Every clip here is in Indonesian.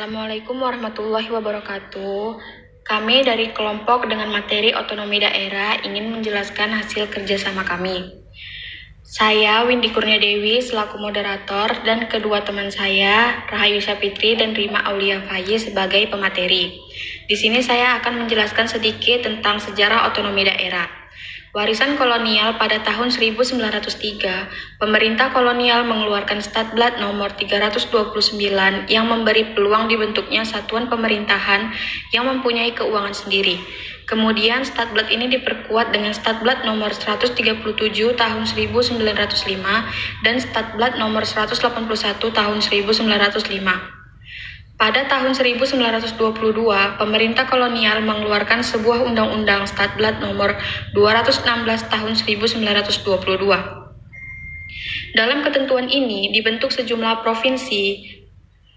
Assalamualaikum warahmatullahi wabarakatuh. Kami dari kelompok dengan materi otonomi daerah ingin menjelaskan hasil kerjasama kami. Saya Windy Kurnia Dewi selaku moderator dan kedua teman saya Rahayu Syafitri dan Rima Aulia Faye sebagai pemateri. Di sini saya akan menjelaskan sedikit tentang sejarah otonomi daerah. Warisan kolonial pada tahun 1903, pemerintah kolonial mengeluarkan Statblad nomor 329 yang memberi peluang dibentuknya satuan pemerintahan yang mempunyai keuangan sendiri. Kemudian Statblad ini diperkuat dengan Statblad nomor 137 tahun 1905 dan Statblad nomor 181 tahun 1905. Pada tahun 1922, pemerintah kolonial mengeluarkan sebuah undang-undang Statblad nomor 216 tahun 1922. Dalam ketentuan ini dibentuk sejumlah provinsi,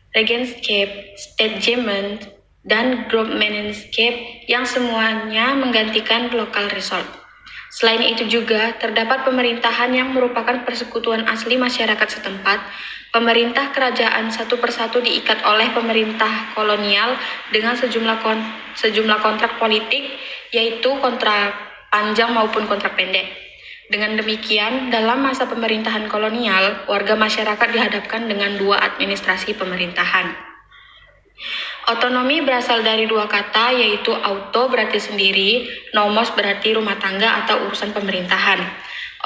Regentschaft, Stadtgemeente, dan Grootgemeenschap yang semuanya menggantikan Local Resort. Selain itu juga terdapat pemerintahan yang merupakan persekutuan asli masyarakat setempat. Pemerintah kerajaan satu persatu diikat oleh pemerintah kolonial dengan sejumlah kontrak politik, yaitu kontrak panjang maupun kontrak pendek. Dengan demikian, dalam masa pemerintahan kolonial, warga masyarakat dihadapkan dengan dua administrasi pemerintahan. Otonomi berasal dari dua kata, yaitu auto berarti sendiri, nomos berarti rumah tangga atau urusan pemerintahan.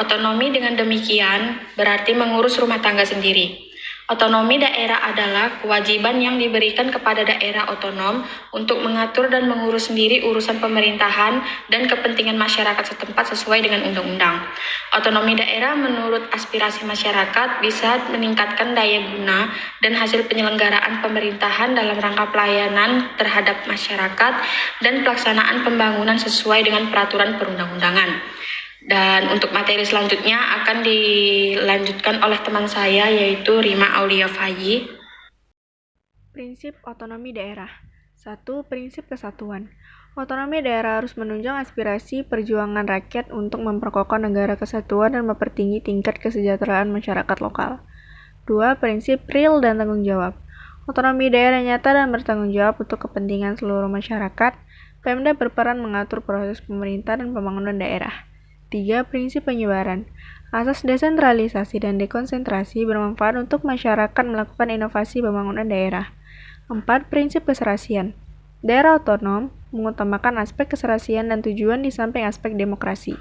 Otonomi dengan demikian berarti mengurus rumah tangga sendiri. Otonomi daerah adalah kewajiban yang diberikan kepada daerah otonom untuk mengatur dan mengurus sendiri urusan pemerintahan dan kepentingan masyarakat setempat sesuai dengan undang-undang. Otonomi daerah menurut aspirasi masyarakat bisa meningkatkan daya guna dan hasil penyelenggaraan pemerintahan dalam rangka pelayanan terhadap masyarakat dan pelaksanaan pembangunan sesuai dengan peraturan perundang-undangan. Dan untuk materi selanjutnya akan dilanjutkan oleh teman saya yaitu Rima Aulia Faye. Prinsip otonomi daerah. 1. Prinsip kesatuan. Otonomi daerah harus menunjang aspirasi perjuangan rakyat untuk memperkokoh negara kesatuan dan mempertinggi tingkat kesejahteraan masyarakat lokal. 2. Prinsip real dan tanggung jawab. Otonomi daerah nyata dan bertanggung jawab untuk kepentingan seluruh masyarakat. Pemda berperan mengatur proses pemerintah dan pembangunan daerah. 3. Prinsip penyebaran. Asas desentralisasi dan dekonsentrasi bermanfaat untuk masyarakat melakukan inovasi pembangunan daerah. 4. Prinsip keserasian. Daerah otonom mengutamakan aspek keserasian dan tujuan di samping aspek demokrasi.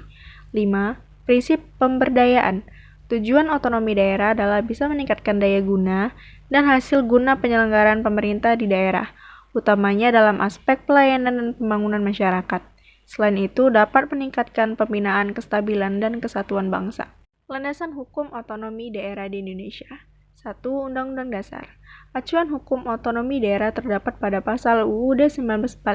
5. Prinsip pemberdayaan. Tujuan otonomi daerah adalah bisa meningkatkan daya guna dan hasil guna penyelenggaraan pemerintah di daerah, utamanya dalam aspek pelayanan dan pembangunan masyarakat. Selain itu, dapat meningkatkan pembinaan kestabilan dan kesatuan bangsa. Landasan hukum otonomi daerah di Indonesia. 1. Undang-Undang Dasar. Acuan hukum otonomi daerah terdapat pada pasal UUD 1945,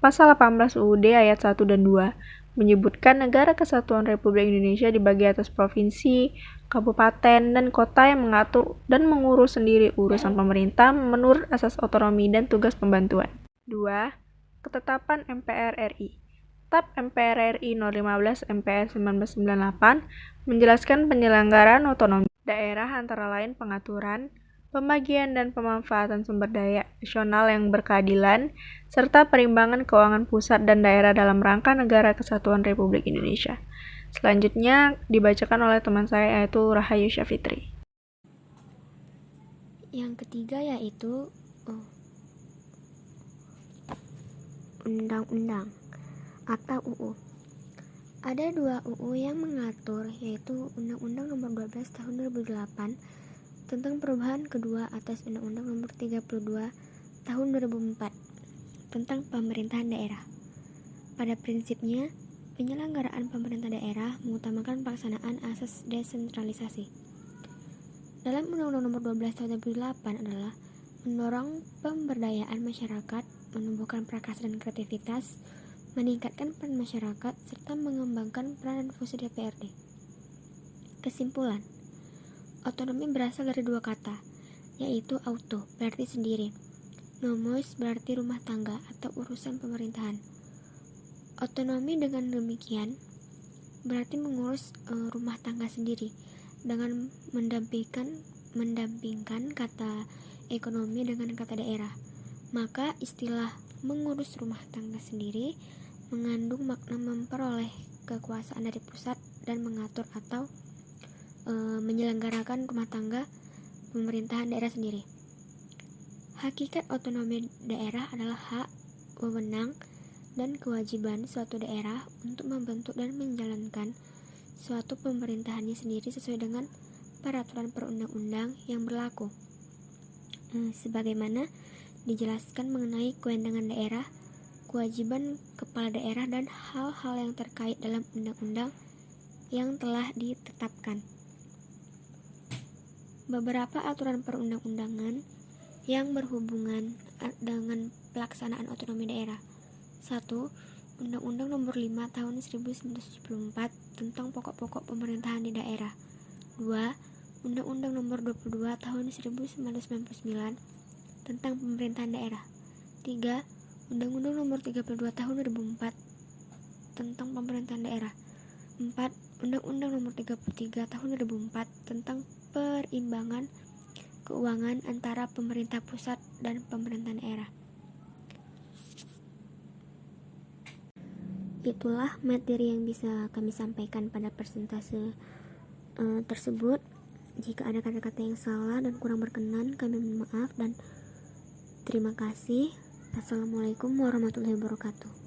pasal 18 UUD ayat 1 dan 2, menyebutkan negara kesatuan Republik Indonesia dibagi atas provinsi, kabupaten, dan kota yang mengatur dan mengurus sendiri urusan pemerintah menurut asas otonomi dan tugas pembantuan. 2. Ketetapan MPR RI. Tetap MPR RI No. 15 MPR 1998 menjelaskan penyelenggaraan otonomi daerah antara lain pengaturan, pembagian dan pemanfaatan sumber daya nasional yang berkeadilan, serta perimbangan keuangan pusat dan daerah dalam rangka negara kesatuan Republik Indonesia. Selanjutnya dibacakan oleh teman saya yaitu Rahayu Syafitri. Yang ketiga yaitu undang-undang atau UU. Ada dua UU yang mengatur, yaitu Undang-Undang Nomor 12 Tahun 2008 tentang perubahan kedua atas Undang-Undang Nomor 32 Tahun 2004 tentang pemerintahan daerah. Pada prinsipnya, penyelenggaraan pemerintah daerah mengutamakan pelaksanaan asas desentralisasi. Dalam Undang-Undang Nomor 12 Tahun 2008 adalah mendorong pemberdayaan masyarakat, menumbuhkan prakarsa dan kreativitas, meningkatkan peran masyarakat, serta mengembangkan peran dan fungsi DPRD. Kesimpulan, otonomi berasal dari dua kata, yaitu auto berarti sendiri, nomos berarti rumah tangga atau urusan pemerintahan. Otonomi dengan demikian berarti mengurus rumah tangga sendiri dengan mendampingkan kata ekonomi dengan kata daerah. Maka istilah mengurus rumah tangga sendiri mengandung makna memperoleh kekuasaan dari pusat dan mengatur atau menyelenggarakan rumah tangga pemerintahan daerah sendiri. Hakikat otonomi daerah adalah hak, wewenang, dan kewajiban suatu daerah untuk membentuk dan menjalankan suatu pemerintahannya sendiri sesuai dengan peraturan perundang-undang yang berlaku. Sebagaimana dijelaskan mengenai kewenangan daerah, kewajiban kepala daerah, dan hal-hal yang terkait dalam undang-undang yang telah ditetapkan. Beberapa aturan perundang-undangan yang berhubungan dengan pelaksanaan otonomi daerah. 1. Undang-Undang Nomor 5 Tahun 1974 tentang pokok-pokok pemerintahan di daerah. 2. Undang-Undang Nomor 22 Tahun 1999 tentang pemerintahan daerah. 3. Undang-Undang Nomor 32 Tahun 2004 tentang pemerintahan daerah. 4. Undang-Undang Nomor 33 Tahun 2004 tentang perimbangan keuangan antara pemerintah pusat dan pemerintah daerah. Itulah materi yang bisa kami sampaikan pada persentase tersebut. Jika ada kata-kata yang salah dan kurang berkenan, kami mohon maaf dan terima kasih. Assalamualaikum warahmatullahi wabarakatuh.